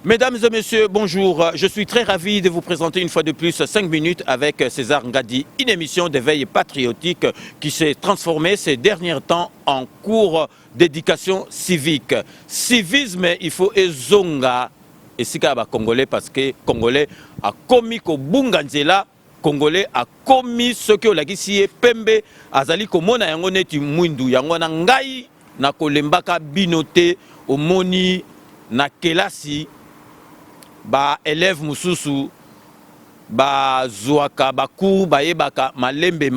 Mesdames et messieurs, bonjour. Je suis très ravi de vous présenter une fois de plus 5 minutes avec César Ngadi, une émission d'éveil patriotique qui s'est transformée ces derniers temps en cours d'éducation civique. Civisme, il faut ezonga et sikaba congolais parce que congolais a commis ko bunganzela, congolais a commis ce que olakisi pembe azali komona yango neti mwindu yango na ngai na kolembaka binote omoni na kelasi ba élève mususu ba zuaka ba cour ba yebaka malembe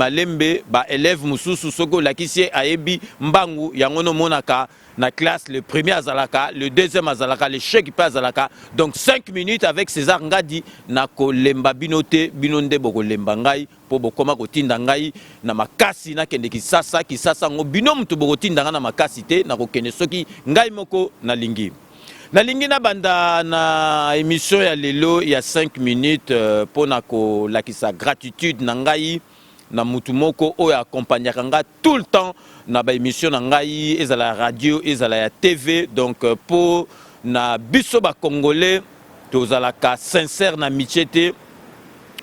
ba élève mususu soko lakisi ayebi mbangu yango no monaka na classe, le premier azalaka, le deuxième azalaka, le chèque pas azalaka. Donc 5 minutes avec César Ngadi na kolemba binote binonde boko lemba ngai po bokoma kotinda ngai na makasi na kende kisasa ngo binom to boko tinda na makasi te na kokende soki ngai moko na lingi. Nalingi na banda na émission ya lelo ya 5 minutes pour nako lakisa gratitude na ngai na mutu moko oyo accompagnaka nga tout le temps na ba émission na ngai ezala radio ezala ya TV. Donc pour na biso ba congolais tozalaka sincère na michete.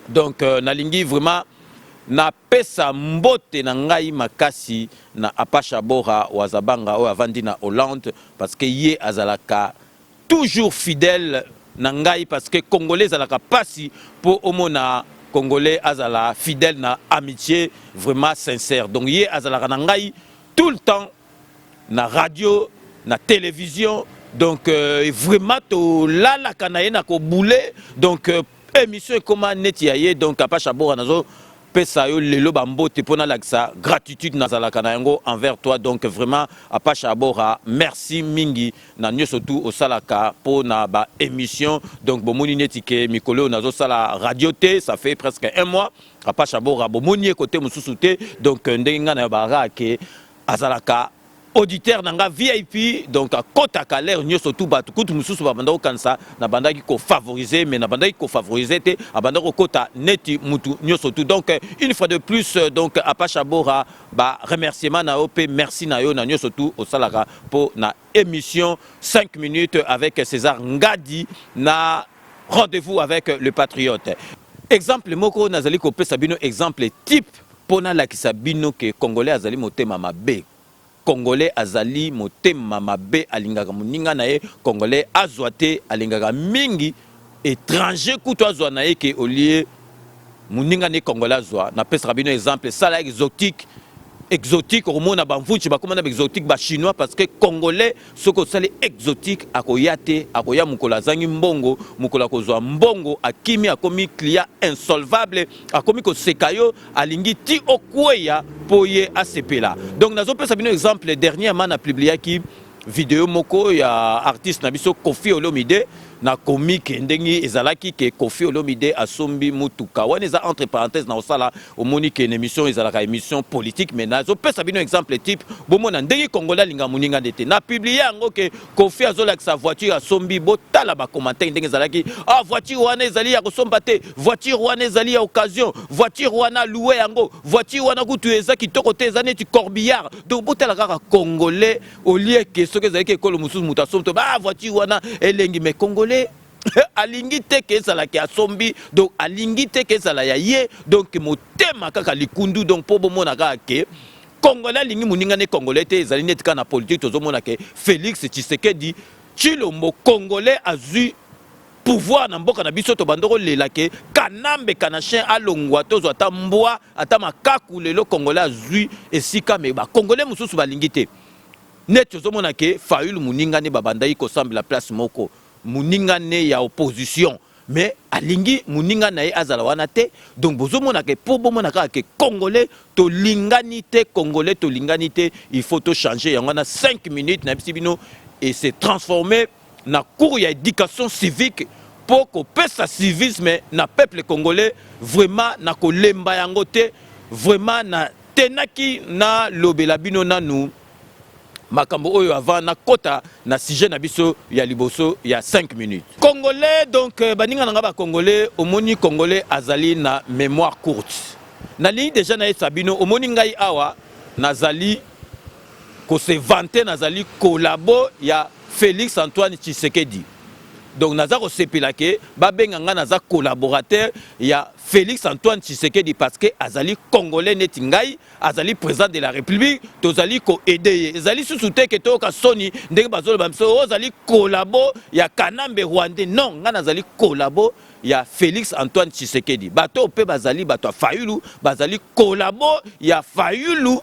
Donc nalingi vraiment na pesa mbote na ngai makasi na Apacha Bora wazabanga oyo avandi na Hollande parce que ye azalaka toujours fidèle nangai parce que congolais azalaka pasi pour omona congolais azala fidèle na amitié vraiment sincère. Donc yé azalaka nangai tout le temps na radio na télévision. Donc vraiment to lala kanaye na ko boulé. Donc émission comment neti aye donc Apacha Bora nazo pesa yo lelo bambote pona laksa gratitude nazalaka na yango envers toi. Donc vraiment Apacha Bora merci mingi na nyoso tout au salaka pona ba émission. Donc bomoni netike mikolo nazo sala radio te ça fait presque 1 mois. Apacha Bora bomoni côté mususu te. Donc ndenga na bara ke azalaka auditeur nanga VIP. Donc à kota kaler nyoso tout batu kutu mususu ba banda okansa na banda ki ko favoriser mais na banda ki ko favoriser te abanda ko kota neti mutu nyoso tout. Donc une fois de plus donc Apacha Bora ba remerciement na op merci na yo na nyoso tout au salaka pour na émission 5 minutes avec César Ngadi na rendez-vous avec le patriote. Exemple moko nazali ko pesa bino exemple type pona la kisabino ke congolais azali motema mabe. Congolais azali motema mabe alingaka muninga nae congolais azwate alingaka mingi étranger kuto azwa nae ke olie muninga ne congolais azwa na pesa bino exemple sala exotique romona bamvuchi bakoma exotique ba chinois parce que congolais soko sali exotique akoyate akoya mukola zangi mbongo mukola kozwa mbongo akimi akomi client insolvable akomi ko sekayo alingi ti okweya poye asepela. Donc nazo pesa bino exemple dernièrement na publié ki vidéo moko ya artiste na biso Koffi Olomide na comique ndengi ezalaki ke Koffi Olomide asombi mutuka wana eza entre parenthèses na osala omonique une émission ezalaka émission politique mais nazo pesa bino exemple type bomona ndengi congolais linga muninga ndete na publié yango ke Koffi azolaka sa voiture asombi botala ba commentaire ndengi ezalaki voiture wana ezali ya kosomba te voiture wana ezali ya occasion voiture wana loué yango voiture wana kutu eza kitoko te eza neti corbillard. Donc botala kaka congolais au lieu que ce que ezalaki ekolo mususu muta somto voiture wana elengi mais congolais alingi te ke ezala ki asombi. Donc alingi te ke ezala ya ye donc motema kaka likundu. Donc po bomona kaka ke congolais alingi muninga ne congolais te ezali neti ka na politique tozomona ke Félix Tshisekedi Tshilombo congolais azui pouvoir na mboka na biso to bandoko lela ke kanambe kana chien alongwa tozo ata mbwa ata makaku lelo congolais azui esika me ba congolais mususu balingi te net tozomona ke Fayulu muninga ne babandai ko semble la place moko muninga ne ya opposition mais alingi muninga na ye azala wana te. Donc bozomona ke po bomona ka ke congolais to lingani te congolais to lingani te il faut to changer yango na 5 minutes na bisibino et se transformer na cours ya éducation civique pour ko pesa civisme na peuple congolais vraiment na ko lemba yango te vraiment na tenaki na lobela bino nanu makambo oyo avant na kota na sujet na biso ya liboso ya 5 minutes. Congolais donc baninga nanga ba congolais omoni congolais azali na mémoire courte. Nali déjà na sabino omoni ngai awa nazali ko se vanter nazali collabo ya Félix Antoine Tshisekedi. Donc naza ko sepelake ba benganga naza collaborateur ya Félix Antoine Tshisekedi parce que azali congolais neti ngai, azali président de la République, tozali ko aider. Ezali sous-souté que to ka soni ndenge bazolo bamso ozali collabo ya Kanambe Rwandais. Non, nga nazali collabo ya Félix Antoine Tshisekedi. Bato pe bazali bato Fayulu, bazali collabo ya Fayulu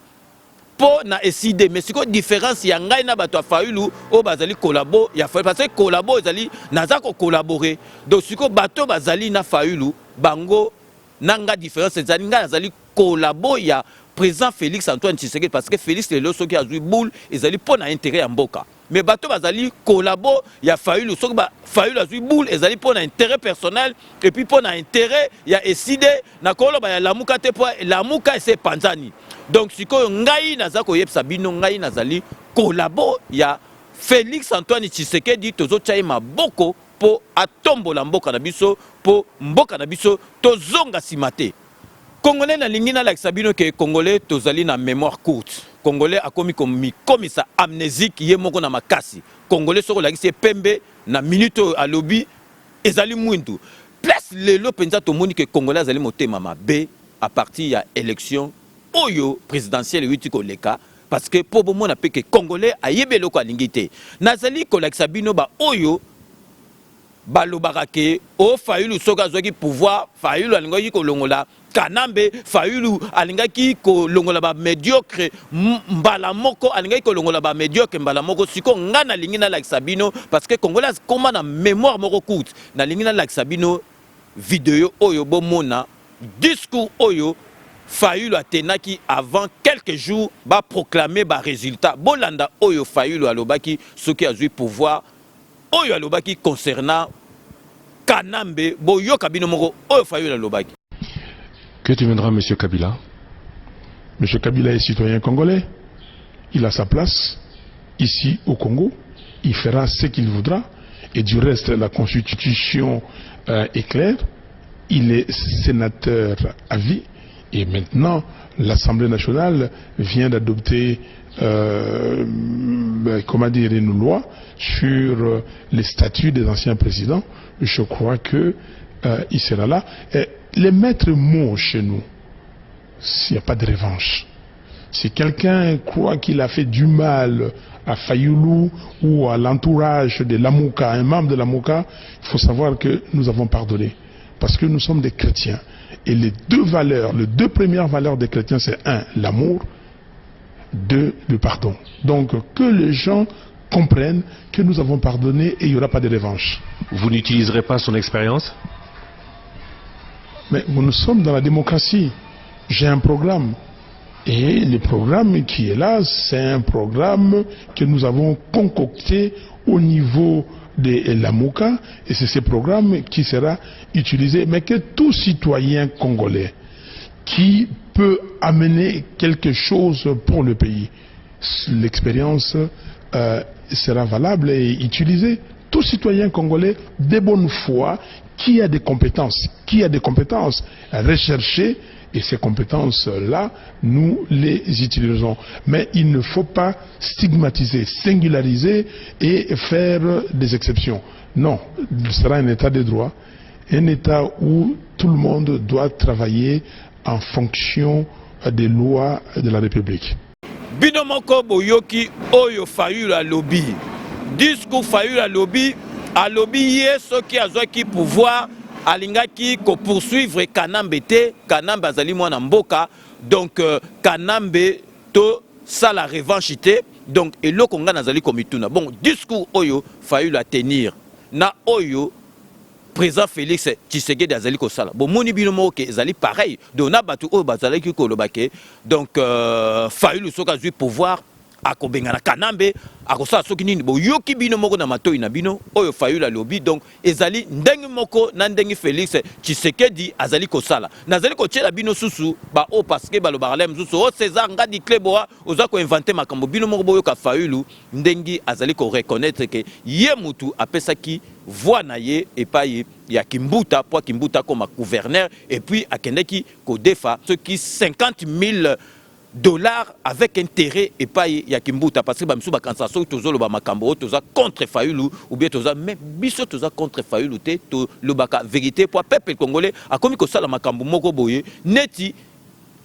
po na eside. Mais c'est quoi différence ya ngai na bato Fayulu o bazali collabo ya Fayulu parce que collabo ezali naza ko collaborer. Donc siko bato bazali na Fayulu bango nanga différence ezali nga nazali collabo ya président Félix Antoine Tshisekedi parce que Félix le loso qui a joué boule ezali po na intérêt ya mboka. Mais bato bazali collabo ya Fayulu soki ba Fayulu a joué boule ezali po na intérêt personnel et puis po na intérêt ya eside na koloba ya lamuka te po lamuka ese panzani. Donc sikoyo ngai naza koyebisa bino ngai nazali collabo ya Félix Antoine Tshisekedi tozotia maboko po atombola mboka na biso po mboka na biso tozonga simate. Congolais na lingi na lakisa bino ke Congolais tozali na mémoire courte. Congolais akomi komisa amnésique ye moko na makasi. Congolais soko lakisi pembe na minute alobi ezali mwindu. Plus lelo penza tomoni ke Congolais azali motema mabe à partir ya élection oyo présidentielle yuti koleka parce que po bomona pe ke Congolais ayebelo ko alingité. Nazali ko lakisa bino ba oyo balobaka ke o Fayulu soka azwaki pouvoir Fayulu alingaki kolongola Kanambe Fayulu alingaki kolongola ba médiocre mbala moko alingaki kolongola ba médiocre mbala moko siko ngana lingi na lakisa bino parce que Congolais koma na mémoire moko courte na lingi na lakisa bino vidéo oyo bomona discours oyo Fayulu atenaki avant quelques jours ba proclamer ba résultat bolanda oyo Fayulu alobaki soki azui pouvoir oyo alobaki concernant Kanambe boyo kabino moko oyo Fayulu alobaki. Que deviendra M. Kabila? M. Kabila est citoyen congolais, il a sa place ici au Congo, il fera ce qu'il voudra et du reste la constitution est claire, il est sénateur à vie et maintenant l'Assemblée nationale vient d'adopter comment dire, une loi sur les statuts des anciens présidents. Je crois que il sera là. Et les maîtres mots chez nous, s'il n'y a pas de revanche. Si quelqu'un croit qu'il a fait du mal à Fayulu ou à l'entourage de Lamuka, un membre de Lamuka, il faut savoir que nous avons pardonné. Parce que nous sommes des chrétiens. Et les deux premières valeurs des chrétiens, c'est un, l'amour, deux, le pardon. Donc que les gens comprennent que nous avons pardonné et il n'y aura pas de revanche. Vous n'utiliserez pas son expérience? Mais nous sommes dans la démocratie. J'ai un programme. Et le programme qui est là, c'est un programme que nous avons concocté au niveau de Lamuka. Et c'est ce programme qui sera utilisé. Mais que tout citoyen congolais qui peut amener quelque chose pour le pays, l'expérience sera valable et utilisée. Tout citoyen congolais de bonne foi qui a des compétences recherchées, et ces compétences-là, nous les utilisons. Mais il ne faut pas stigmatiser, singulariser et faire des exceptions. Non, ce sera un état de droit, un état où tout le monde doit travailler en fonction des lois de la République. Binomoko boyoki oyo Fayulu alobi. Discours Fayulu alobi ye soki azwaki pouvoir alingaki ko poursuivre Kanambe te, Kanambe azali mwana mboka, donc Kanambe to sala revanche te, donc eloko nga nazali komituna. Bon, discours oyo Fayulu a tenir na oyo président Félix Tshisekedi azali ko sala. Bon, moni bino moko ezali pareil. Donc na batu oyo bazali ki kolobake. Donc Fayulu soka azui pouvoir akobengana Kanambe akosala soki nini bo yoki bino moko na matoi na bino oyo Fayulu alobi. Donc ezali ndenge moko na ndenge Félix Tshisekedi azali kosala nazali kotiela bino susu ba o parce que balobaka lem susu o César Ngadi Kleboa oza ko inventer makambo bino moko boyoka Fayulu ndenge azali ko reconnaître que ye mutu apesaki voix na ye epai ya Kimbuta po Kimbuta comme gouverneur et puis akendeki ko defa ceux qui 50 000 dollars avec intérêt et pas ya kimbuta parce que bamsu ba kansa so tozolo ba makambo toza contre Fayulu ou bien toza même biso toza contre Fayulu te to le baka vérité pour peuple congolais a komi ko sala makambo moko boye neti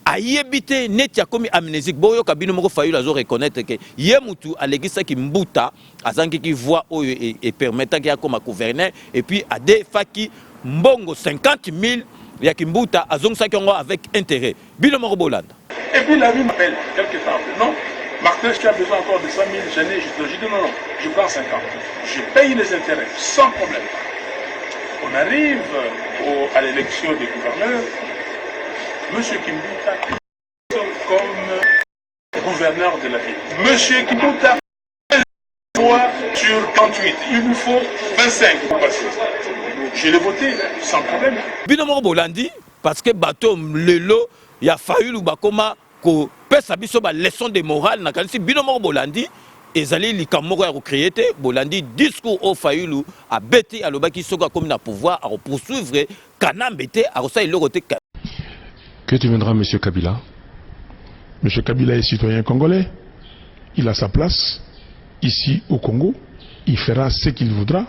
ayebite neti akomi amnésique boyo kabino moko Fayulu azo reconnaître que ye mutu alegisa ki mbuta azangi ki voix oyo et permettant ki akoma gouverneur et puis ade faki mbongo 50 000 ya kimbuta azongisa ki ngo avec intérêt bino moko bolanda. Et puis la vie m'appelle quelque temps après. Non, Martin, tu as besoin encore de 100 000, je dis non, non, je prends 50. Je paye les intérêts sans problème. On arrive à l'élection des gouverneurs. Monsieur Kimbuta comme gouverneur de la ville. Monsieur Kimbuta, sur 38, il vous faut 25 pour passer. Je l'ai voté sans problème. Binomo Bolandi, parce que bateau lelo, il a fallu le bakoma ko pesa biso ba leçon de morale na kanisi binomo Bolandi ezali likamoko ya recréer Bolandi discours au Fayulu a bêté à lobaki soka comme na pouvoir à poursuivre kanambete à ça il roté. Que deviendra M. Kabila? M. Kabila est citoyen congolais. Il a sa place ici au Congo. Il fera ce qu'il voudra.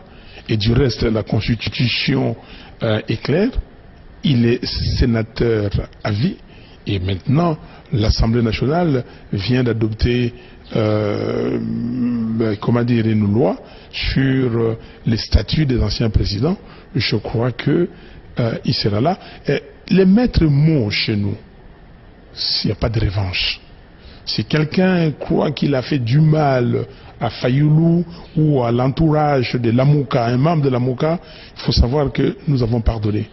Et du reste, la constitution est claire. Il est sénateur à vie. Et maintenant, l'Assemblée nationale vient d'adopter comment dire, une loi sur les statuts des anciens présidents. Je crois que il sera là. Et les maîtres mots chez nous, s'il n'y a pas de revanche. Si quelqu'un croit qu'il a fait du mal à Fayulu ou à l'entourage de l'Amouka, un membre de l'Amouka, il faut savoir que nous avons pardonné.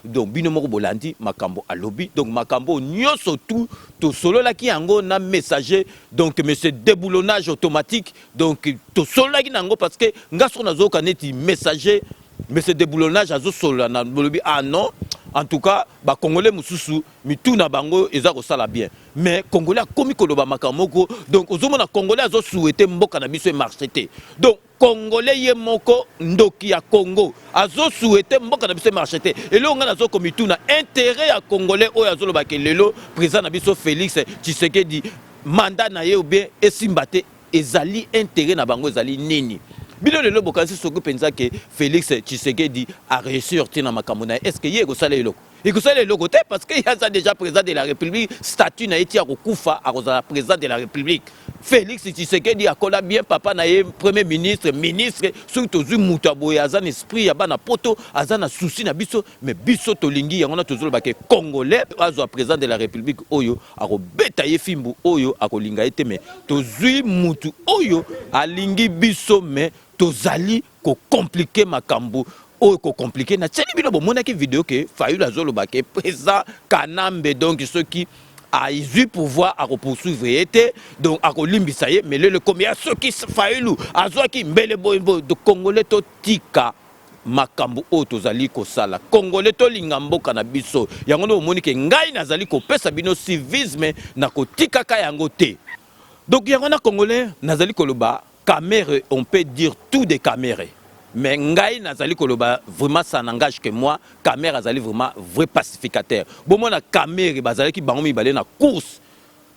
Donc binomo Bolandi makambo alobi donc makambo nyoso tout solo la ki yango na messager donc monsieur déboulonnage automatique donc to solo la ki nango parce que ngaso nazo kaneti messager monsieur déboulonnage azo solo na bolobi ah non en tout cas ba congolais mususu mituna bango eza ko sala bien mais congolais komi koloba makamoko donc ozomona congolais azo souhaiter mboka na biso e marcheté donc congolais ye moko ndoki ya Congo azo souhaiter mboka na biso e marcheté et là on a zo komituna intérêt ya congolais oyo azo loba ke lelo président na biso Félix Tshisekedi mandat na ye ou bien esimbate ezali intérêt na bango ezali nini. Bino lelo bokansi soko penza que Félix Tshisekedi a réussi à makambo na est-ce que yego sala eloko iko sala eloko te parce que il y a déjà président de la République statut na eti ya kokufa a président de la République Félix Tshisekedi akola bien papa na ye premier ministre surtout zu mutaboya azan esprit ya bana poto azana souci na biso mais biso tolingi yango na tozolo ba ke congolais azo président de la République oyo akobeta ye fimbu oyo akolinga ete mais tozui mutu oyo alingi biso mais tozali ko compliquer makambo o ko compliquer na tseli bino bomona ki vidéo que Fayulu azolo ba ke président Kanambe donc ceux qui a eu pouvoir à poursuivre été donc à kolimbisa ye mais le combien ceux qui Fayulu azwa ki mbele boybo de congolais to tika makambo o tozali ko sala congolais to linga mboka na biso yango no moni ke ngai nazali ko pesa bino civisme na ko tika ka yango te donc yango na congolais nazali ko loba Camère, on peut dire tout des Camérés. Mais Ngaï Nazali Koloba, vraiment ça n'engage que moi. Camère Nazali vraiment vrai pacificateur. Bon, moi, na Camère, Bazali qui baromi balé na course.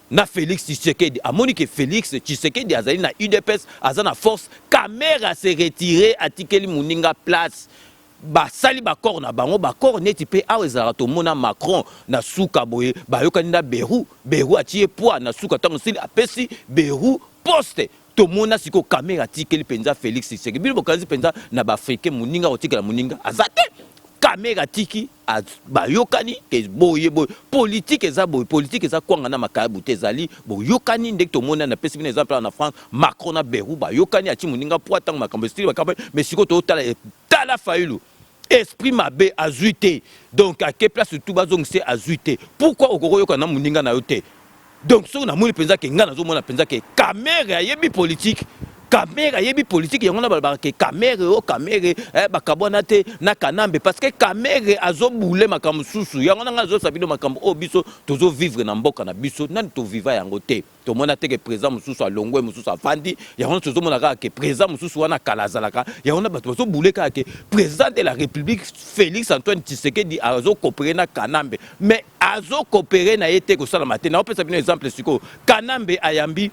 Na Félix Tshisekedi. A Monique Félix Tshisekedi Azali na UDPS, Azana force. Camère a se retiré à Tikeli Mouninga place. Ba sali ba corps na bango ba corps neti pe awezala to mona Macron na suka boye ba yokani na Beru a tie poids na suka tango sili apesi Beru poste. To mona siko caméra tikeli penza Félix Tshisekedi bino bokanzi penza na ba africain muninga otikala muninga azate caméra tiki ba yokani ke boye politique eza kwanga na makabu tezali bo yokani ndek to mona na pesi bino exemple na France Macron na Beru ba yokani ati muninga po tango makambo style ba mais siko to tala Fayulu esprit mabe azuité donc à quelle place tout bazong c'est azuité pourquoi okoko yokana muninga na yote. Donc, si on a pensa que ngana zo mona pensa que caméra yebi politique Kamere yebi politique yango na balaba ke Kamere o Kamere bakabona te na Kanambe parce que Kamere azo boule makambo susu yango na azo sabino makambo o biso tozo vivre na mboka na biso nani to viva yango te to mona te ke président mususu alongwe mususu afandi yango tozo mona ka ke président mususu wana kalazalaka yango na bato bazo boule ka ke président de la République Félix Antoine Tshisekedi azo coopérer na Kanambe mais azo coopérer na yete ko sala matin na opesa bino exemple siko Kanambe ayambi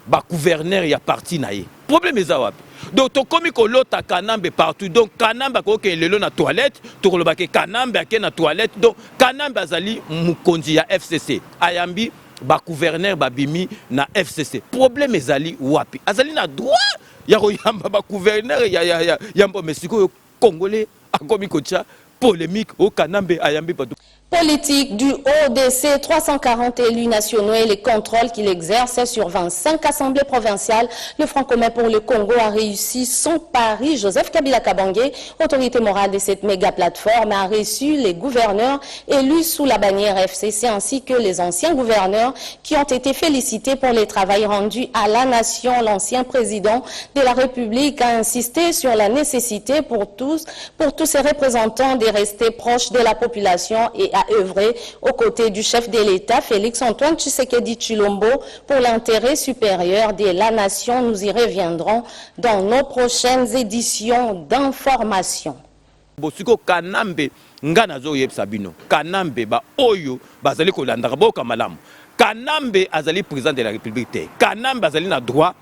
ba gouverneur ya parti na ye problème eza wapi donc to komi ko lota Kanambe partout donc Kanambe ko ke lelo na toilette to ko lobake Kanambe ake na toilette donc Kanambe azali mukonzi ya FCC ayambi ba gouverneur babimi na FCC problème ezali wapi azali na droit ya ko yamba ba gouverneur ya mbo mesiko congolais akomi ko tia polémique au Kanambe ayambi partout. Politique du haut de ces 340 élus nationaux et les contrôles qu'il exerce sur 25 assemblées provinciales, le Front commun pour le Congo a réussi son pari. Joseph Kabila Kabange, autorité morale de cette méga plateforme, a reçu les gouverneurs élus sous la bannière FCC ainsi que les anciens gouverneurs qui ont été félicités pour les travaux rendus à la nation. L'ancien président de la République a insisté sur la nécessité pour tous ces représentants de rester proches de la population et à œuvrer aux côtés du chef de l'État, Félix Antoine Tshisekedi Tshilombo, pour l'intérêt supérieur de la nation. Nous y reviendrons dans nos prochaines éditions d'information. Bosiko Kanambe ngana zo yeb sabino Kanambe ba oyo bazali ko landaka boka malamu Kanambe azali président de la République te Kanambe azali na droit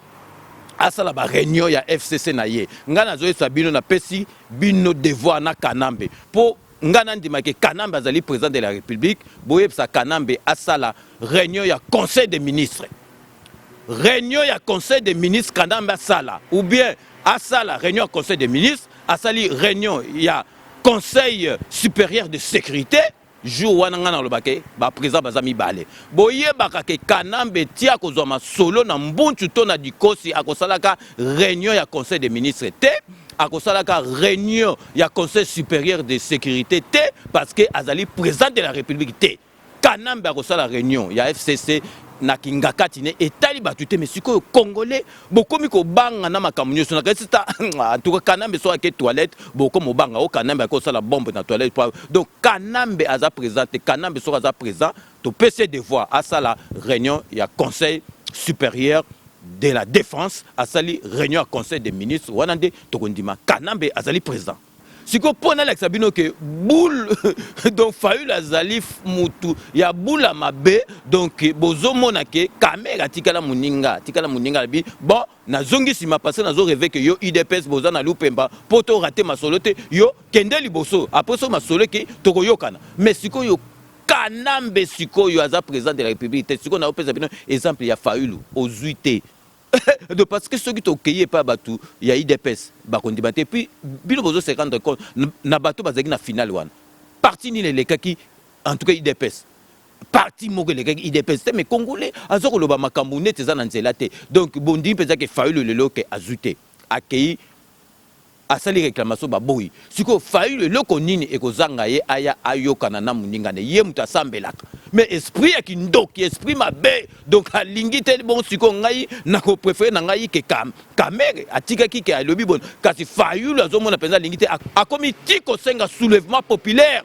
asala ba réunion ya FCC na ye ngana zo yeb sabino na pesi bino devoir na Kanambe po ngana ndimake Kanambe azali président de la République boyeb sa Kanambe asala réunion ya conseil des ministres Kanambe asala ou bien asala réunion conseil des ministres asali réunion ya conseil supérieur de sécurité jour wana ngana lobake ba président bazami balé boyebaka ke Kanambe tia kozoma solo na mbuntu to na dikosi akosalaka réunion ya conseil des ministres te akosalaka réunion ya conseil supérieur de sécurité te parce que azali président de la République te Kanambe akosala réunion ya FCC na kingakati ne etali batute mais siko congolais bokomi ko banga na makambo nyoso na kasita en tout cas Kanambe so ake toilette bokomo banga o Kanambe akosala bombe na toilette donc Kanambe aza présenté Kanambe so aza présent to PC devoir à sala réunion ya conseil supérieur de la défense asali réunion à conseil des ministres wanande tokondima Kanambe azali président siko pona la sabino que boule donc Fayulu azali mutu ya boula mabe donc bozo monake kamera tikala muninga bi bon na zongi sima passé na zo rêver que yo IDPS boza na lupemba poto rater masolote yo kende liboso après so masolo ke toko yokana mais siko yo Kanambe siko yo aza président de la République siko na opesa bino exemple ya Fayulu ozuité de parce que ceux qui t'ont payé pas batou il y a IDPS bakondi baté puis bino bozo se rendre compte na batou bazaki na finale wana parti ni les qui en tout cas IDPS parti moko les IDPS mais congolais azoko loba makambu net za na nzela te donc bondi peza ke Fayulu lelo ke azuté akei asali réclamation baboyi siko Fayulu lelo nini ekozanga ye aya ayokana na muninga ne ye muta sambelaka mais esprit ya kindoki esprit mabe donc alingi te bon siko ngai na ko préférer na ngai ke kamere atika ki ke alobi bon kasi Fayulu azomona penza lingi te akomi tiko senga soulèvement populaire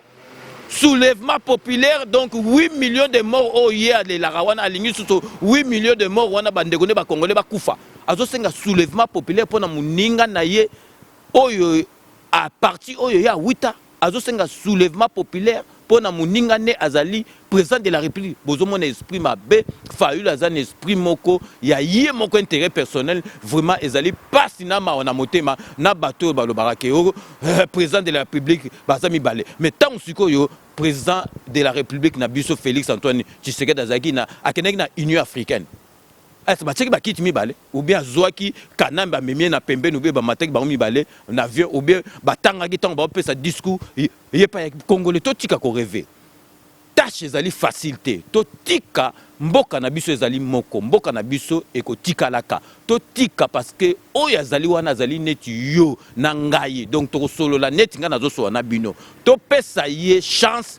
donc 8 millions de morts oh hier les larawana alingi suto 8 millions de morts wana bandekone ba congolais ba kufa azo senga soulèvement populaire pona muninga na ye oyo à partir oyo ya wita azo senga soulèvement populaire pona muninga ne azali président de la République bozo mon esprit mabe Fayulu azan esprit moko ya yé moko intérêt personnel vraiment ezali pasi na ma ona motema na bato balobara ke président de la République bazami balé mais tant sikoyo président de la République na biso Félix Antoine Tshisekedi azaki na akeneki na Union africaine est-ce que ba kiti mi balé ou bien zoaki Kanambe memie na pembe no be ba mateki ba mi balé na avion ou bien ba tanga ki tanga ba pesa discours yé pa congolais to tika ko rêver tâche ezali facilité to tika mboka na biso ezali moko mboka na biso eko tika laka to tika parce que oyo azali wana azali neti yo na ngai donc to solo la neti nga nazo so na bino to pesa ye chance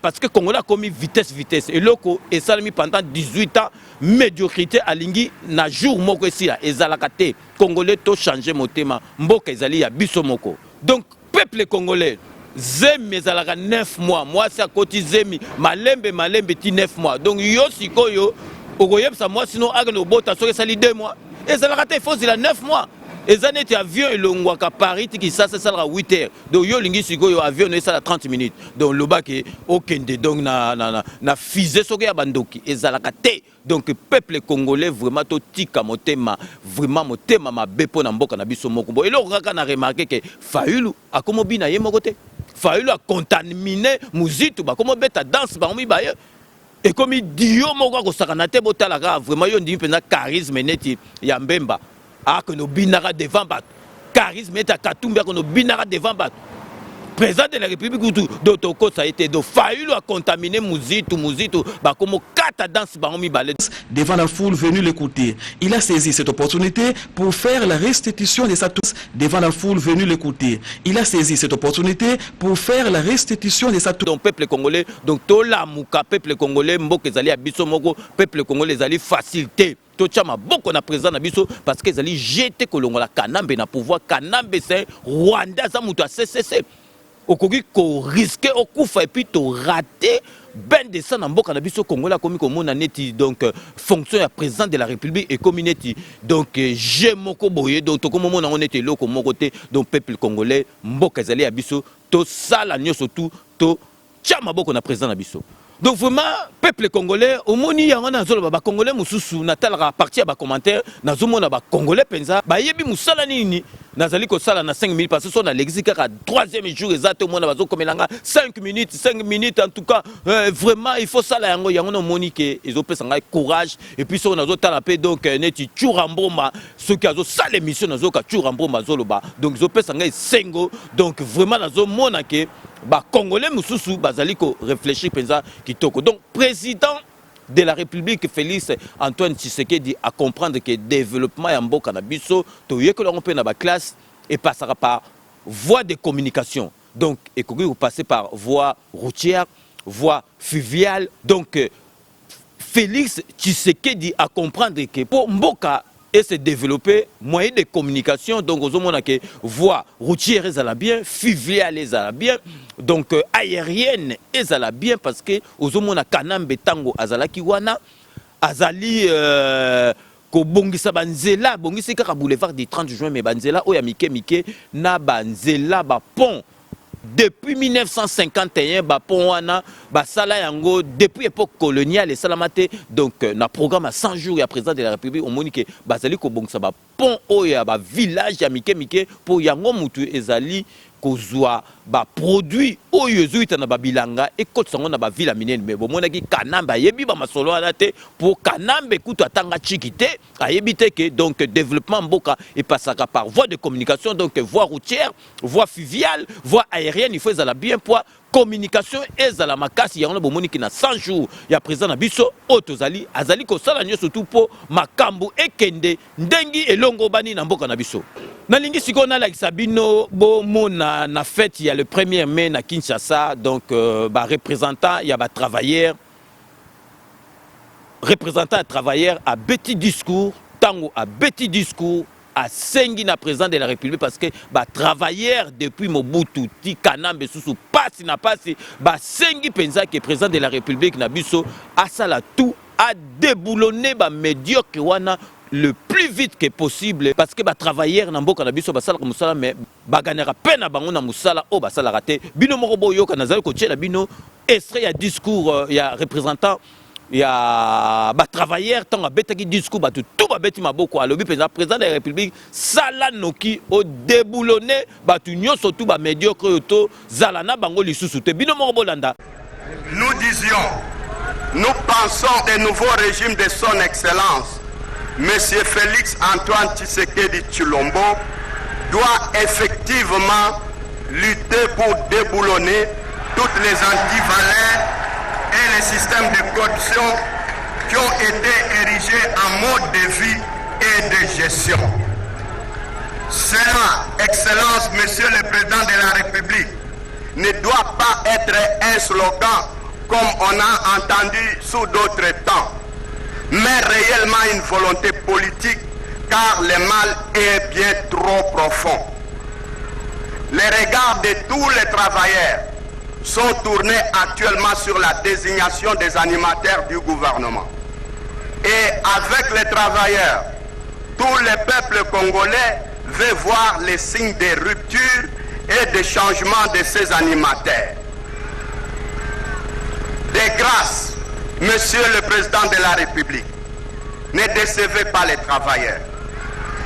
parce que Congolais a commis vitesse. Et loko et salami pendant 18 ans, médiocrité à lingi na jour moko ici là. Et zalakate, Congolais to changer motema, mboka ezali ya biso moko. Donc, peuple congolais, Zemi ezalaka 9 mois. Moi, c'est à côté Zemi, malembe ti 9 mois. Donc, yo sikoyo, ogoyeb sa moi, sinon, agno bota, soke sali 2 mois. Et zalakate, il faut il a 9 mois. Et ça n'est avion et le Ngwaka Paris qui ça à 8 heures. Donc yo lingi sigo yo avion et ça à 30 minutes. Donc le bac est okende donc na fusée soke ya bandoki et zalakate. Donc peuple congolais vraiment to tika motema vraiment motema mabepo na mboka na biso moko. Et là on a remarqué que Fayulu a comme bina ye mokote. Fayulu a contaminé muzitu ba comme beta danse ba mi ba et comme dio moko ko sakanate botalaka vraiment yo ndi pena charisme neti ya Mbemba. Ah, que nos binara devant bat. Charisme est à Katumba, que nos binara devant bat. Président de la République, d'autoko, ça a été de Fayulu à contaminer Mouzitou, bah comme kata danse, bah on mi balade. Devant la foule venue l'écouter, il a saisi cette opportunité pour faire la restitution de sa tous. Devant la foule venue l'écouter, il a saisi cette opportunité pour faire la restitution de sa tous. Donc peuple congolais, donc tola muka peuple congolais, mboke zali abiso moko, peuple congolais zali facilité. Tochama beaucoup na président na biso parce que zali jeter kolongola kanambe na pouvoir kanambe c'est Rwanda za mutu a CCC. Okoki ko risquer okufa et puis to rater ben de ça na mboka na biso Congolais komi ko mona neti donc fonction ya président de la République et communauté donc j'ai moko boye donc to komo mona on était loko moko te donc peuple congolais mboka zali ya biso to sala nyoso tout to chama boko na président na biso. Donc vraiment, peuple congolais, au moni yango na zolo ba congolais mususu na talaka partie ba commentaire na zomo na ba congolais penza ba yebi musala nini nazali ko sala na 5 minutes parce que son na l'exika ka 3e jour exact au mona bazo komelanga 5 minutes en tout cas vraiment il faut sala yango na moni ke ezopesa ngai courage et puis so na zo tala pe donc neti Churamboma ceux qui azo sala émission na zo ka Churamboma zolo ba donc ezopesa ngai sengo donc vraiment na zo mona ke ba congolais mususu bazali ko réfléchir penza kitoko. Donc président de la République Félix Antoine Tshisekedi a comprendre que développement ya mboka na biso to yeke lo pe na ba classe et passera par voie de communication. Donc et que vous passez par voie routière, voie fluviale. Donc Félix Tshisekedi a comprendre que pour mboka et se développer moyen de communication donc aux hommes que voie routière ezala bien, fluviale ezala bien, donc aérienne ezala bien parce que aux hommes kanambe tango azalaki wana azali ko bongisa banzela bongisa kaka boulevard du 30 juin mais banzela oya mike na banzela ba pont depuis 1951 ba pont wana ba sala yango depuis époque coloniale et salamate donc na programme à 100 jours ya président de la République au monique bazali ko bongisa ba pont oya ba village ya mike pour yango mutu ezali kozwa ba produit oyo zuita na babilanga et côte sango na ba ville minene mais bomonaki kanamba yebi ba masolo alate pour kanambe kutu atanga chikite ayebite que donc développement mboka et passera par voie de communication donc voie routière, voie fluviale, voie aérienne il faut ezala bien pour communication ezala makasi yango bomoni ki na 100 jours ya président na biso otozali azali ko sala nyo surtout pour makambu ekende ndengi elongo bani na mboka na biso. Nalingi siko na like Sabino bo mona na fête il y a le 1er mai na Kinshasa donc ba représentant il y a ba travailleurs à petit discours tango à petit discours à sengi na président de la République parce que ba travailleurs depuis Mobutu ti kanambe susu passe na passe ba sengi penza que président de la République na biso asala tout à déboulonner ba médiocre wana le plus vite que possible parce que ba travailleurs na mboka na biso basala musala mais baganera pena bango na musala o basala raté bino moko boyo kana zali ko tchela bino extrait ya discours ya représentant ya ba travailleurs tant a betaki discours ba tout ba beti maboko alobi président de la République sala noki o déboulonner ba tout nyoso tout ba médiocre to zalana bango lisusu te bino moko bolanda. Nous disions, nous pensons des nouveaux régimes de son excellence Monsieur Félix Antoine Tshisekedi Tshilombo doit effectivement lutter pour déboulonner toutes les antivaleurs et les systèmes de production qui ont été érigés en mode de vie et de gestion. Cela, Excellence, Monsieur le Président de la République, ne doit pas être un slogan comme on a entendu sous d'autres temps, mais réellement une volonté politique, car le mal est bien trop profond. Les regards de tous les travailleurs sont tournés actuellement sur la désignation des animateurs du gouvernement. Et avec les travailleurs, tout le peuple congolais veut voir les signes de rupture et de changement de ces animateurs. De grâce, Monsieur le Président de la République, ne décevez pas les travailleurs,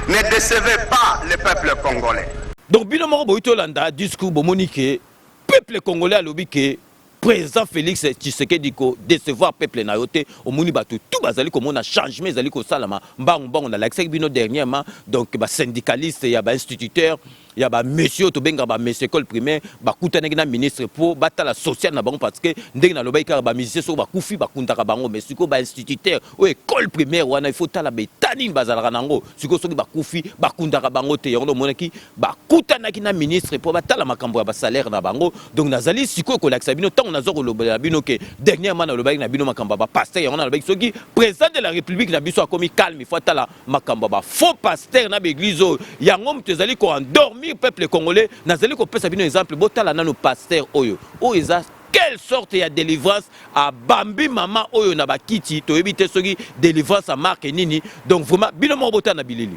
ne décevez pas le peuple congolais. Donc, Binomoro Boitolanda, discours Bomonique, peuple congolais à l'obike, président Félix Tshisekedi ko décevoir peuple na yote au moni batu tout bazali comme on a changement zali ko salama mbang on a l'accès bino dernièrement donc ba syndicaliste ya ba instituteur ya ba monsieur to benga ba monsieur école primaire ba kutana na ministre pour batala social na bango parce que ndenge na lobai ka ba musicien so ba kufi ba kuntaka bango mais siko ba instituteur o école primaire wana il faut tala betani bazala nango siko soki ba kufi ba kuntaka bango te yondo monaki ba kutana na ministre pour batala makambo ya ba salaire na bango donc nazali siko ko l'accès bino tant nazoko lobela bino ke dernièrement na lobai na bino makambo ba pasteur on a lobai soki président de la république na biso akomi calme il faut tala makambo ba faux pasteur na église yango mtezali ko endormir peuple congolais nazali ko pesa bino exemple botala na no pasteur oyo eza quelle sorte ya délivrance à bambi mama oyo na bakiti to ebite soki délivrance à marque nini donc vraiment bino mo botana na bilili.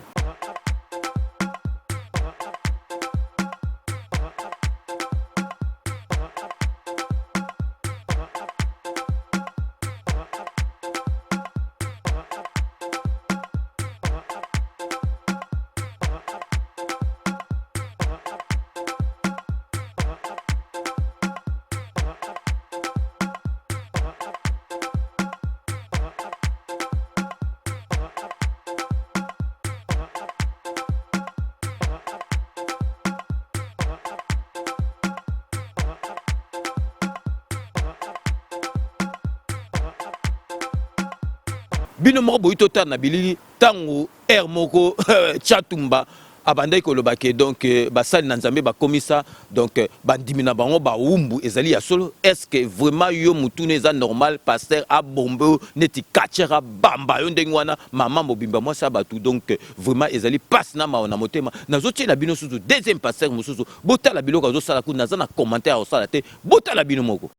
Bino moko boito ta na bilili tango air moko chatumba abandai ko lobake donc basali na nzambe ba komisa donc bandimina bango ba umbu ezali ya solo est-ce que vraiment yo mutune eza normal pasteur a bombe neti kachera bamba yo ndenge wana mama mobimba moi ça batu donc vraiment ezali passe na maona motema nazoti na bino susu deuxième pasteur mususu botala biloko zo sala ku naza na commentaire au sala te botala bino moko.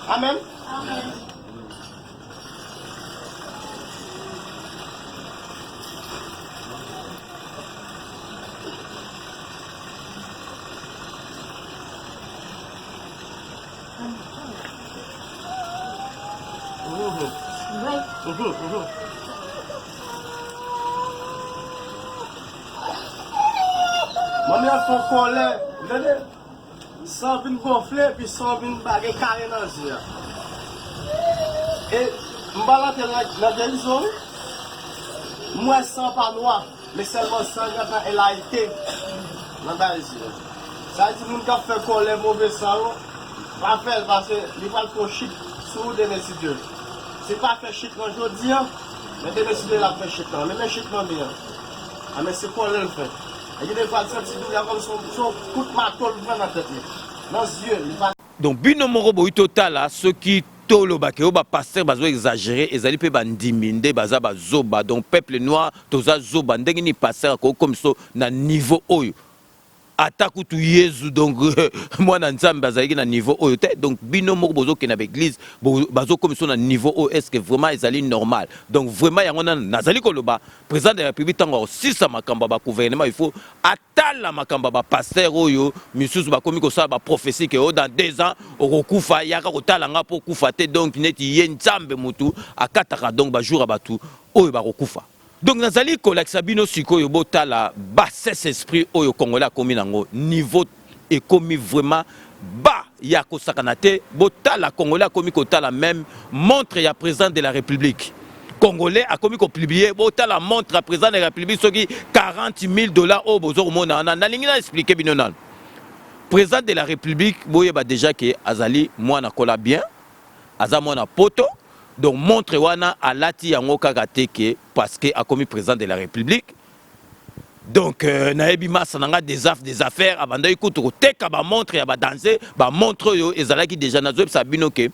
Amen. Maman a son colère, sans vin gonfler, puis sans vin baguer carré dans le yeux. Et m'bala la guérison, moi sans pas noir, mais seulement sans quand elle a été dans le yeux. Ça dit, nous avons fait colère mauvais sang, pas faire parce qu'il va trop chic sur des messieurs. C'est pas fait chic aujourd'hui, mais des messieurs la fait chic, mais les chic non bien. Mais c'est quoi le fait? Il y a des fois comme son coup de marteau dans la tête. Dans les yeux. Donc, binomoro boito tala, ceux qui tolo bakeo ba pasteur bazo exagérer ezali pe bandiminde baza bazoba donc peuple noir toza zoba ndenge ni pasteur ko comme ça na niveau oyo ataku tu Yesu donc moi na nzambe bazali na niveau oyo te donc bino moko bozo ke na église bazo comme ça na niveau oyo est-ce que vraiment ezali normal donc vraiment yango na nazali ko loba président de la République tango si ça makamba ba gouvernement il faut atala makamba ba pasteur oyo misusu ba komi ko sa ba prophétie que dans 2 ans okokufa yaka kotala nga po kufa te donc neti ye nzambe mutu akataka donc ba jour abatu oyo ba kokufa. Donc nazali kolakisa bino sikoyo botala bassesse esprit oyo congolais akomi nango niveau ekomi vraiment bas ya kosakana te botala congolais akomi kotala même montre ya président de la République congolais akomi ko publier botala montre ya président de la République soki $40,000 au bozo mona na lingi na expliquer bino nan président de la République boye ba déjà que azali mwana kola bien aza mwana poto. Donc montre wana alati yango kaka teke parce que a commis président de la République Donc nayebi masa nanga des affaires abanda ikutu koteka ba montre ya ba danser ba montre yo ezalaki déjà nazo sabino ke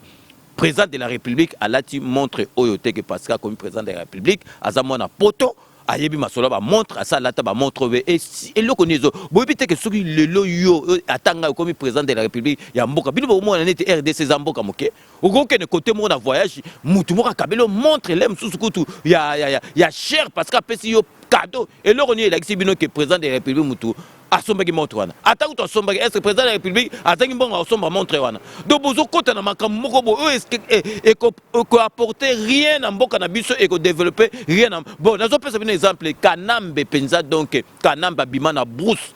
président de la République alati montre oyo teke parce que comme président de la République azamona poto ayebi masolo ba montre asa lata ba montre et eloko nizo boyebi teke soki lelo yo atanga comme président de la République ya mboka bino bo mona neti RDC za mboka moke okoke ne côté mo na voyage mutu moka kabelo montre lem susukutu ya cher parce que apesi yo cadeau eloko ni elakisi bino ke président de la République mutu asombaki montre wana atako to asombaki est-ce que président de la République azangi mbongo asomba montre wana donc bozo kota na makambo moko bo est que apporter rien na mboka na biso et que développer rien na bon nazo pesa bino exemple Kanambe penza donc Kanamba bima na brousse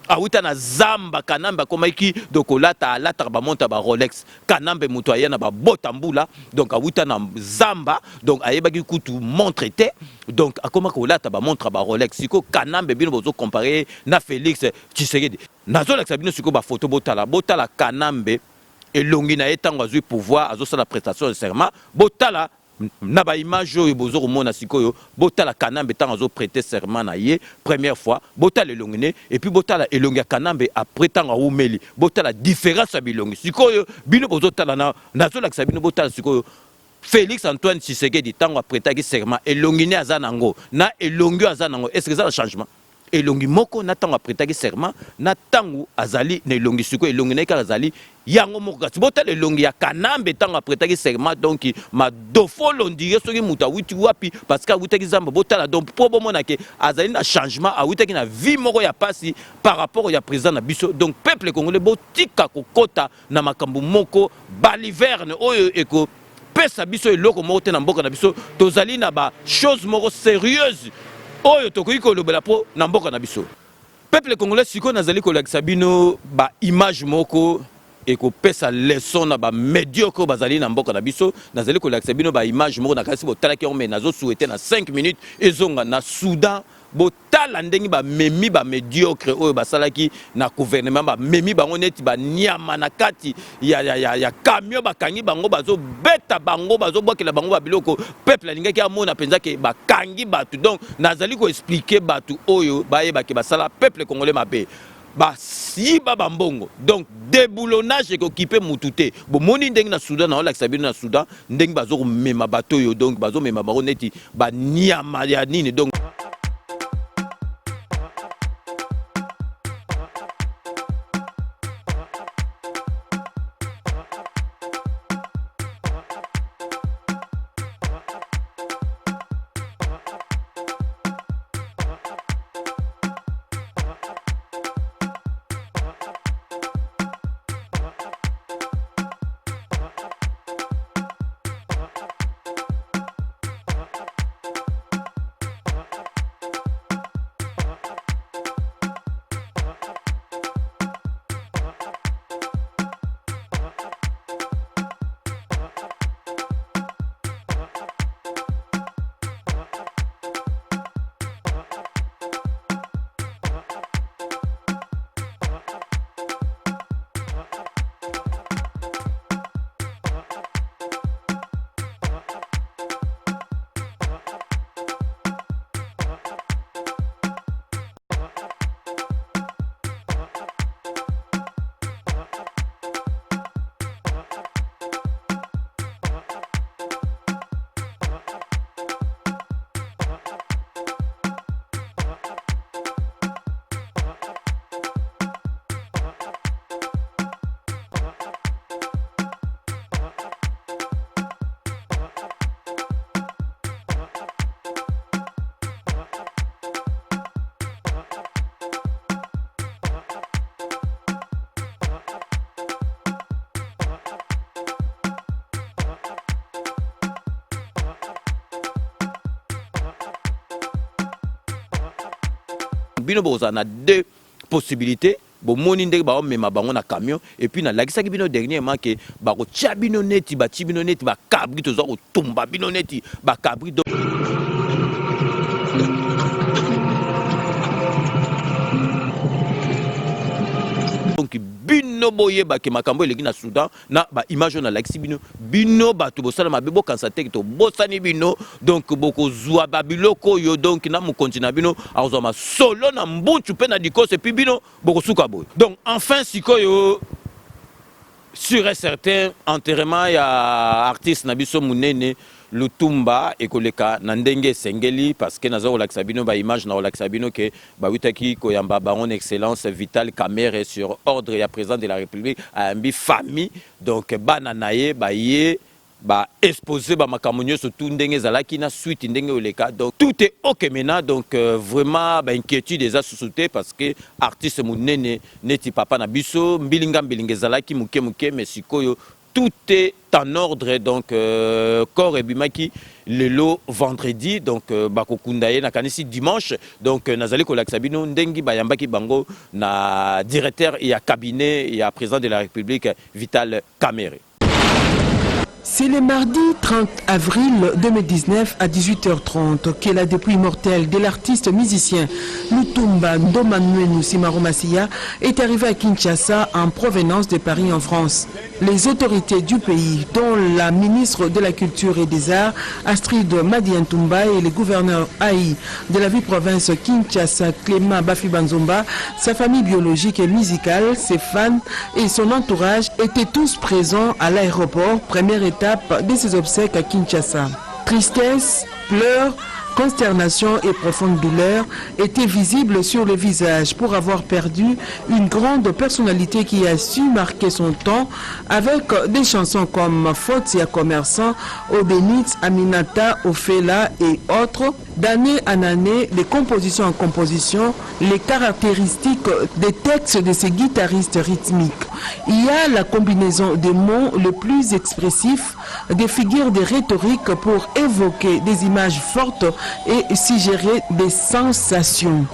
awita na zamba Kanambe komaki donc olata ba montre ba Rolex Kanambe mutu ayana ba botambula donc awita na zamba donc ayebaki kutu montre te donc akoma ko lata ba montre ba Rolex siko Kanambe bino bozo comparer na Félix Tshisekedi nazo la bino siko ba photo botala Kanambe elongi na etango azui pouvoir azo sala prestation de serment botala na ba image oyo bozo komona sikoyo botala Kanambe tango azo prêter serment na ye première fois botala elongine et puis botala elongi ya Kanambe après tango umeli botala différence ya bilongi sikoyo bino bozo tala nazo la bino botala sikoyo Félix Antoine Tshisekedi tango apretaki serment elongine azanango na elongi azanango est-ce que ça a changement elongi moko na tango apretaki serment na tango azali na elongi siko elongi na kala azali yango moko kasi botala elongi ya Kanambe tango apretaki serment donc ma dofo londire soki muta witi wapi parce que awitaki zamba botala donc po bomona ke azali na changement awitaki na vie moko ya pasi par rapport ya président na biso donc peuple congolais botika kokota na makambo moko baliverne oyo eko pesa biso eloko moko te na mboka na biso tozali na ba chose moko sérieuse oyo tokoki kolobela po na mboka na biso peuple congolais siko nazali kolakisa bino ba image moko ekopesa leçon na ba médiocre bazali na mboka na biso nazali kolakisa bino ba image moko na kasi botalaki on mais nazo souhaiter na 5 minutes ezonga na Soudan botala ndenge ba memi ba médiocre oyo basalaki na gouvernement ba memi bango neti ba nyama na kati ya camion bakangi bango bazo beta bango bazo bokela bango ba biloko peuple alingaki amona penza ke bakangi batu donc nazali ko expliquer batu oyo bayeba ke basala peuple congolais mabe basiba bambongo donc déboulonnage équipé mutute bo moni ndenge na Soudan na olakisa bino na Soudan ndenge bazo mema bato yo donc bazo mema bango neti ba nyama ya nini donc bino boza na deux possibilités bo moni ndenge ba mema bango na camion et puis na lakisaki bino dernièrement ke ba ko tia bino neti ba ti bino neti ba cabri toza ko tumba bino neti ba cabri donc bino boye ba ke makambo eleki na Soudan na ba image na laxi bino bino ba to bosala mabebo kansate to bosani bino donc boko zwa babiloko yo donc na mu continent bino azoma solo na mbunchu pe na dikose pi bino boko suka boy. Donc enfin sikoyo sûr et certain enterrement ya artiste na biso munene Lutumba ekoleka na ndenge sengeli parce que nazo relaxa bino ba image na relaxa bino que ba witaki ko yamba baron excellence Vital Kamerhe sur ordre ya président de la République a ambi famille donc bana naye ba ye ba exposé ba makamonyo surtout ndenge zalaki na suite ndenge oleka donc tout est OK maintenant donc vraiment ba inquiétude des sociétés parce que artiste munene neti papa na biso mbilinga zalaki muke mais sikoyo tout est en ordre donc corps et bimaki lelo vendredi donc bakokundaye na kanisi dimanche donc nazali kolakisa bino ndengi bayambaki bango na directeur ya cabinet ya président de la République Vital Kamerhe. C'est le mardi 30 avril 2019 à 18h30 que la dépouille mortelle de l'artiste musicien Lutumba Ndomanwenu Simaro Massiya est arrivée à Kinshasa en provenance de Paris en France. Les autorités du pays, dont la ministre de la Culture et des Arts, Astrid Madiantumba, et le gouverneur Haï de la ville-province Kinshasa, Clément Bafibanzomba, sa famille biologique et musicale, ses fans et son entourage étaient tous présents à l'aéroport, première étape de ses obsèques à Kinshasa. Tristesse, pleurs, consternation et profonde douleur étaient visibles sur le visage pour avoir perdu une grande personnalité qui a su marquer son temps avec des chansons comme Fotia Commerçant, Obenitz, Aminata, Ofela et autres. D'année en année, de composition en composition, les caractéristiques des textes de ces guitaristes rythmiques. Il y a la combinaison des mots les plus expressifs, des figures de rhétorique pour évoquer des images fortes et suggérer des sensations.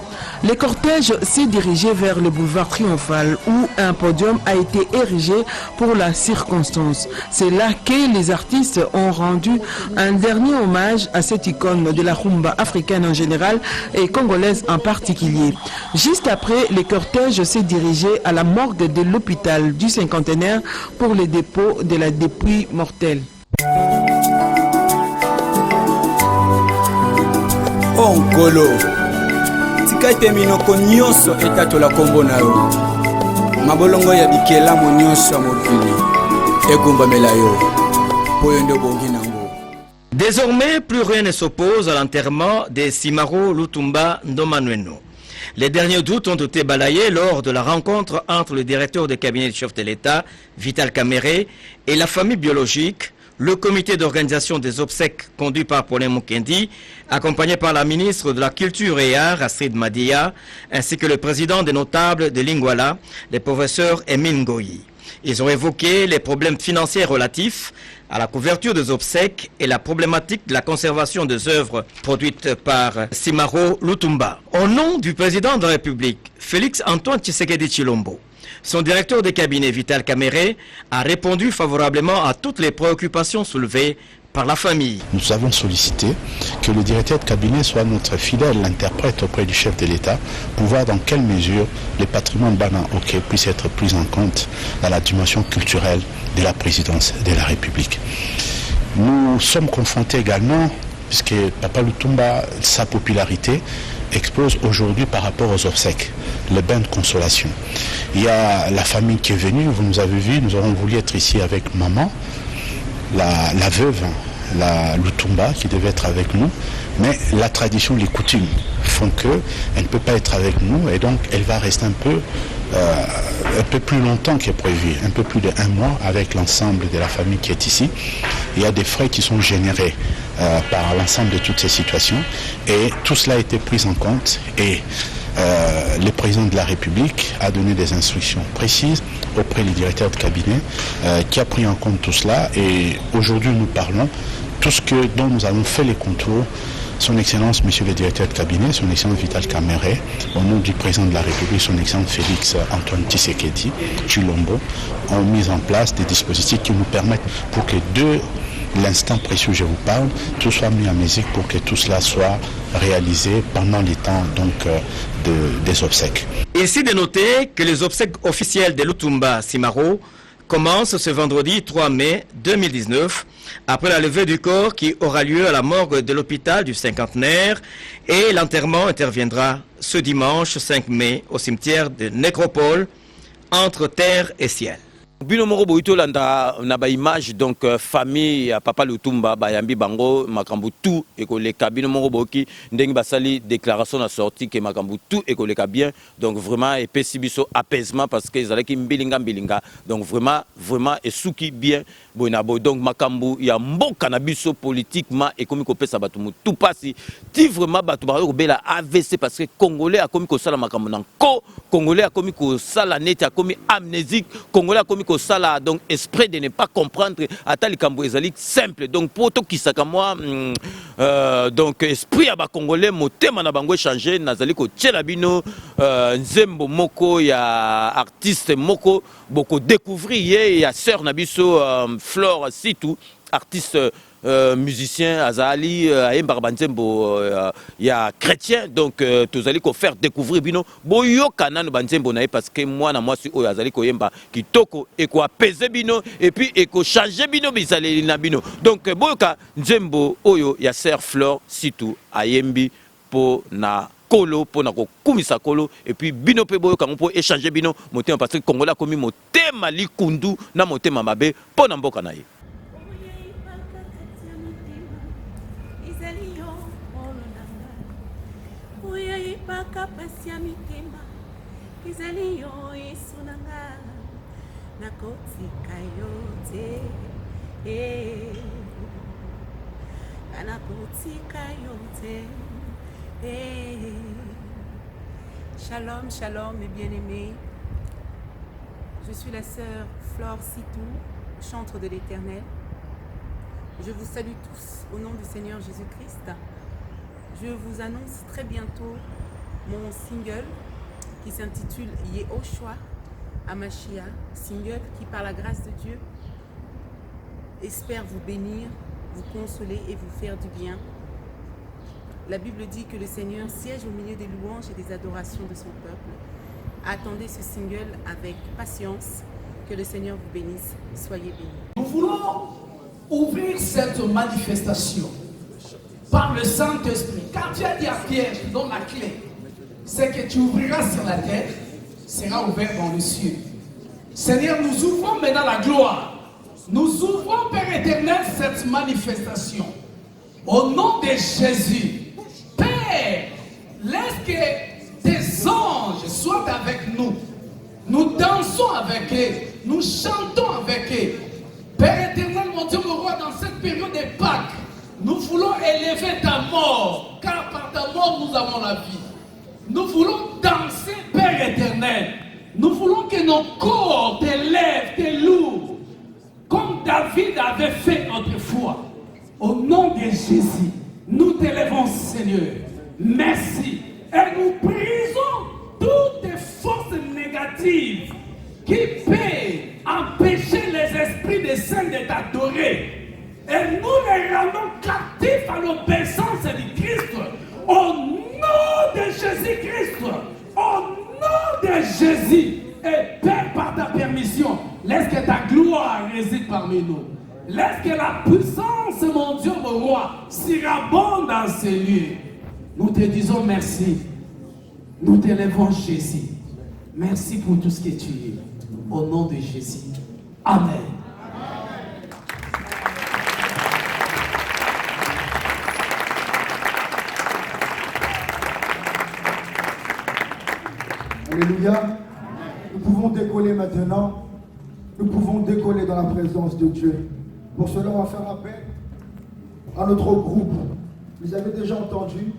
Le cortège s'est dirigé vers le boulevard Triomphal où un podium a été érigé pour la circonstance. C'est là que les artistes ont rendu un dernier hommage à cette icône de la rumba africaine en général et congolaise en particulier. Juste après, le cortège s'est dirigé à la morgue de l'hôpital du Cinquantenaire pour le dépôt de la dépouille mortelle. Onkolo tika ete minoko nyonso etatola kombo na yo mabolongo ya bikelamu nyonso ya mokili egumbamela yo po yo nde bongi nango. Désormais, plus rien ne s'oppose à l'enterrement de Simaro Lutumba Ndomanwenu. Les derniers doutes ont été balayés lors de la rencontre entre le directeur de cabinet du chef de l'État, Vital Kamerhe, et la famille biologique, le comité d'organisation des obsèques conduit par Paulin Mukendi, accompagné par la ministre de la Culture et Arts, Astrid Madia, ainsi que le président des notables de Lingwala, le professeur Emin Goyi. Ils ont évoqué les problèmes financiers relatifs à la couverture des obsèques et la problématique de la conservation des œuvres produites par Simaro Lutumba. Au nom du président de la République, Félix Antoine Tshisekedi Tshilombo, son directeur de cabinet Vital Kamerhe a répondu favorablement à toutes les préoccupations soulevées par la famille. Nous avons sollicité que le directeur de cabinet soit notre fidèle interprète auprès du chef de l'État pour voir dans quelle mesure le patrimoine Bana Oké puisse être pris en compte dans la dimension culturelle de la présidence de la République. Nous sommes confrontés également, puisque Papa Lutumba, sa popularité explose aujourd'hui par rapport aux obsèques, les bains de consolation. Il y a la famille qui est venue, vous nous avez vu, nous avons voulu être ici avec maman, la veuve, la Lutumba qui devait être avec nous, mais la tradition, les coutumes font qu'elle ne peut pas être avec nous et donc elle va rester un peu plus longtemps que prévu, un peu plus d'1 mois avec l'ensemble de la famille qui est ici. Il y a des frais qui sont générés par l'ensemble de toutes ces situations et tout cela a été pris en compte et le président de la République a donné des instructions précises auprès du directeur de cabinet qui a pris en compte tout cela et aujourd'hui nous parlons tout ce dont nous avons fait les contours. Son Excellence, Monsieur le Directeur de Cabinet, Son Excellence Vital Kamerhe, au nom du Président de la République, Son Excellence Félix Antoine Tshisekedi Tshilombo, ont mis en place des dispositifs qui nous permettent pour que l'instant précieux où je vous parle, tout soit mis en musique pour que tout cela soit réalisé pendant les temps donc, des obsèques. Ici de noter que les obsèques officielles de Lutumba Simaro commencent ce vendredi 3 mai 2019 après la levée du corps qui aura lieu à la morgue de l'hôpital du Cinquantenaire et l'enterrement interviendra ce dimanche 5 mai au cimetière de Nécropole entre terre et ciel. Bino moko boito landa na ba image donc famille ya Papa Lutumba bayambi bango makambu tout ekoleka bino moko boki ndenge basali déclaration na sortie que makambu tout ekoleka bien donc vraiment epesi biso apaisement parce que ezalaki mbilinga donc vraiment esuki bien bonabo donc makambu ya mboka na biso politiquement ekomi kopesa batu tout pasi ti vraiment batu ba kobela AVC parce que congolais akomi ko sala makambu na ko congolais akomi ko sala net akomi amnésique congolais akomi ko sala donc esprit de ne pas comprendre ata likambo ezali simple donc pour to kisaka moi donc esprit ya ba congolais motema na bango changer nazali ko tchela bino nzembo moko ya artiste moko boko découvrir ye ya sœur na biso Flore Sitou artiste musicien azali ayemba banzembo ya chrétien donc tozali ko faire découvrir bino boyoka nanu banzembo na parce que moi na moi si oyo azali ko yemba kitoko et ko apaiser bino et puis et ko changer bino bizali na bino donc boyoka nzembo oyo ya sœur Flore Sitou ayembi po na kolo po na ko kumisa kolo et puis bino pe boyoka po échanger bino motema parce que Congolais komi motema likundu na motema mabe po na mboka na ye. Baka pasia mitema kizali yo isunanga nakotika yote nakotika yote Shalom, shalom mes bien-aimés. Je suis la sœur Flore Sitou, chantre de l'Éternel. Je vous salue tous au nom du Seigneur Jésus-Christ. Je vous annonce très bientôt mon single qui s'intitule Yehoshua Amashia, single qui par la grâce de Dieu espère vous bénir, vous consoler et vous faire du bien. La Bible dit que le Seigneur siège au milieu des louanges et des adorations de son peuple. Attendez ce single avec patience, que le Seigneur vous bénisse, soyez bénis. Nous voulons ouvrir cette manifestation par le Saint-Esprit. Quand tu as dit à Pierre, je te donne la clé, c'est que tu ouvriras sur la terre, sera ouvert dans le ciel. Seigneur, nous ouvrons maintenant la gloire. Nous ouvrons, Père éternel, cette manifestation. Au nom de Jésus, Père, laisse que tes anges soient avec nous. Nous dansons avec eux. Nous chantons avec eux. Père éternel, mon Dieu, mon roi, dans cette période de Pâques, nous voulons élever ta mort, car par ta mort nous avons la vie. Nous voulons danser, Père éternel. Nous voulons que nos corps t'élèvent, te louent, comme David avait fait autrefois. Au nom de Jésus, nous t'élèvons, Seigneur. Merci. Et nous brisons toutes les forces négatives qui peuvent empêcher les esprits des saints de t'adorer. Et nous les rendons captifs à l'obéissance du Christ. Au nom de Jésus-Christ. Au nom de Jésus. Et Père, par ta permission, laisse que ta gloire réside parmi nous. Laisse que la puissance, mon Dieu, mon roi, surabonde dans ces lieux. Nous te disons merci. Nous t'élèvons Jésus. Merci pour tout ce que tu es. Au nom de Jésus. Amen. Alléluia. Nous pouvons décoller maintenant. Nous pouvons décoller dans la présence de Dieu. Pour cela, on va faire appel à notre groupe. Vous avez déjà entendu,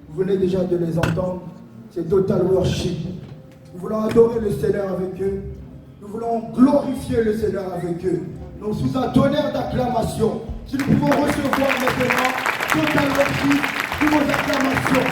vous venez déjà de les entendre. C'est Total Worship. Nous voulons adorer le Seigneur avec eux. Nous voulons glorifier le Seigneur avec eux. Donc, sous un tonnerre d'acclamation, si nous pouvons recevoir maintenant Total Worship sous vos acclamations.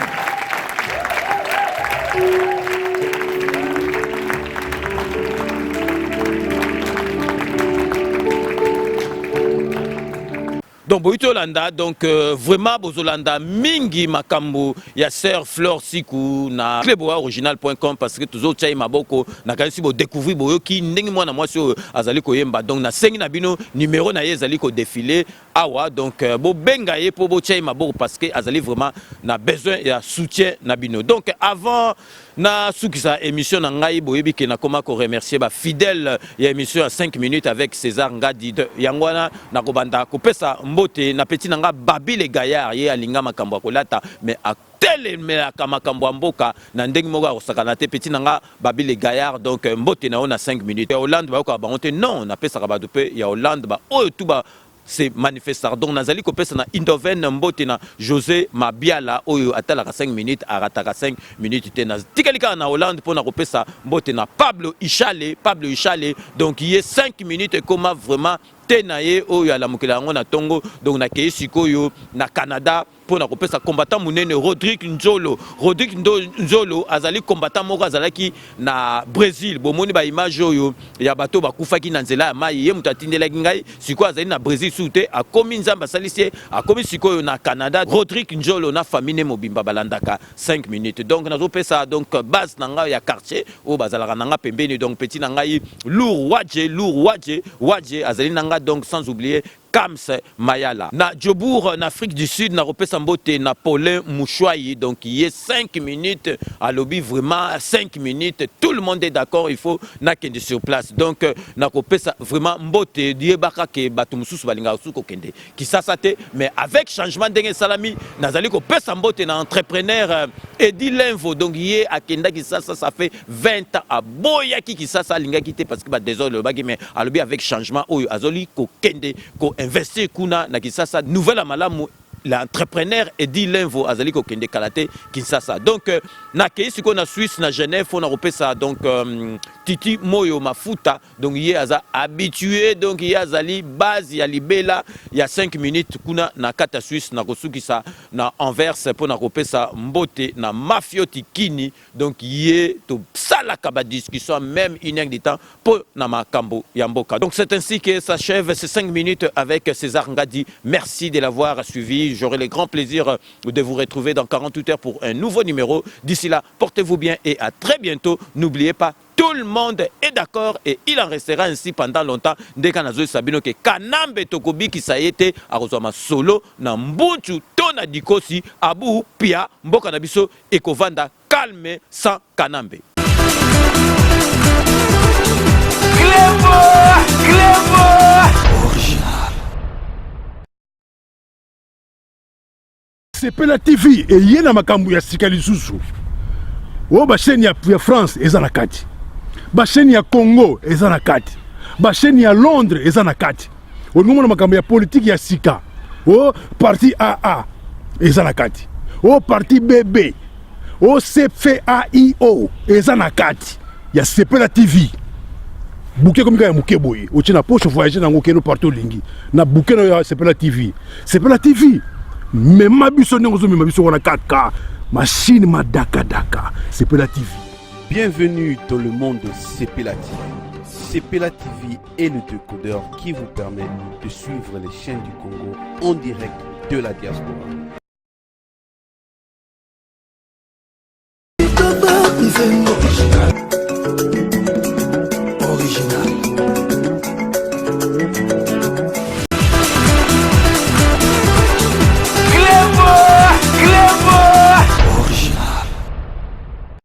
Donc boito Olanda, donc vraiment bozolanda mingi makambo ya sœur Flore Siku na cluboriginal.com parce que toujours tchai maboko na kanisi bo découvrir boyo ki ndenge mwana mwasi azali koyemba donc na sengi na bino numéro na ye azali ko défiler awa donc bo benga ye po bo tchai maboko parce que azali vraiment na besoin ya soutien na bino. Donc avant na sukisa émission na ngai boyebi ke na koma ko remercier ba fidèle ya émission à 5 minutes avec César Ngadi yangwana na kobanda kopesa mbote na petit nanga Babile Gaillard ye alinga makambo kolata mais a telemelaka makambo mboka na ndenge moko akosakana te petit nanga Babile Gaillard donc mbote na ona 5 minutes ya Hollande ba ko bangote non na pesa ka ba dupe ya Hollande ba oyo tuba c'est manifestar donc nazali kopesa na Indoven mbote na José Mabiala oyo atalaka 5 minutes arataka 5 minutes te na tikalika na Hollande pona kopesa mbote na Pablo Ichale donc il est 5 minutes comme vraiment tenaye oyo ala mukela ngo na tongo donc na kei sikoyo na Canada pona kopesa combattant munene Rodrigue Nzolo azali combattant moko azalaki na Brésil bomoni ba image oyo ya bato bakufaki na nzela ya mai ye mutatindela ngai sikoyo azali na Brésil sute akomi nzamba salisi akomi sikoyo na Canada Rodrigue Nzolo na famille mobimba balandaka 5 minutes donc nazo pesa donc base nanga ya quartier o bazalaka nanga pembeni donc petit nanga Lour Wadje azali nanga donc sans oublier Kams Mayala. Na Djobour, en Afrique du Sud, na repesa mbote na Paulin Mouchouayi. Donc il y a 5 minutes à lobby, vraiment 5 minutes. Tout le monde est d'accord, il faut na kende sur place. Donc na repesa vraiment mbote die baka ke batu mususu balinga suko kende. Qui ça te mais avec changement d'engin salami, nazali ko pesa mbote na entrepreneur Edi Lenvo. Donc il y a akenda qui ça fait 20 ans à boya qui ça linga kité parce que ba désolé le bagi mais à lobby avec changement oyo azoli ko kende ko investir kuna na Kinshasa nouvelle amalamu l'entrepreneur Edi Lenvo azali ko kende kalate Kinshasa donc na keisi ko na Suisse na Genève on a repesa donc Titi Moyo Mafuta donc il aza habitué donc il azali base ya libela ya 5 minutes kuna na kata Suisse na kosukisa na Anvers pour na repesa mbote na Mafioti Kini donc yé to sala kaba discussion même une heure de temps pour na makambo ya mboka. Donc c'est ainsi que s'achève ces 5 minutes avec César Ngadi. Merci de l'avoir suivi. J'aurai le grand plaisir de vous retrouver dans 48 heures pour un nouveau numéro. D'ici là, portez-vous bien et à très bientôt. N'oubliez pas, tout le monde est d'accord et il en restera ainsi pendant longtemps. Dès qu'on a vu Sabino que Kanambe Tokobi qui ça y était à Rosama Solo, Nambuchu, Tona Dikosi, Abu Pia, Mboka Nabiso, Ekovanda, calme sans Kanambe. Sepela TV et yena makambu ya sikali susu. O ba chaîne ya France eza na kati. Ba chaîne ya Congo eza na kati. Ba chaîne ya Londres eza na kati. O ngomona makambu ya politique ya sika. O parti AA eza na kati. O parti BB. O CFAIO eza na kati. Ya Sepela TV. Bouquet comme ya muke boye. O tina poche voyager na ngokeno partout lingi. Na bouquet na Sepela TV. Sepela TV. Mais ma biso n'engozo mais ma biso on a 4K machine ma daka Sepela TV. Bienvenue dans le monde de Sepela TV. Sepela TV est le décodeur qui vous permet de suivre les chaînes du Congo en direct de la diaspora.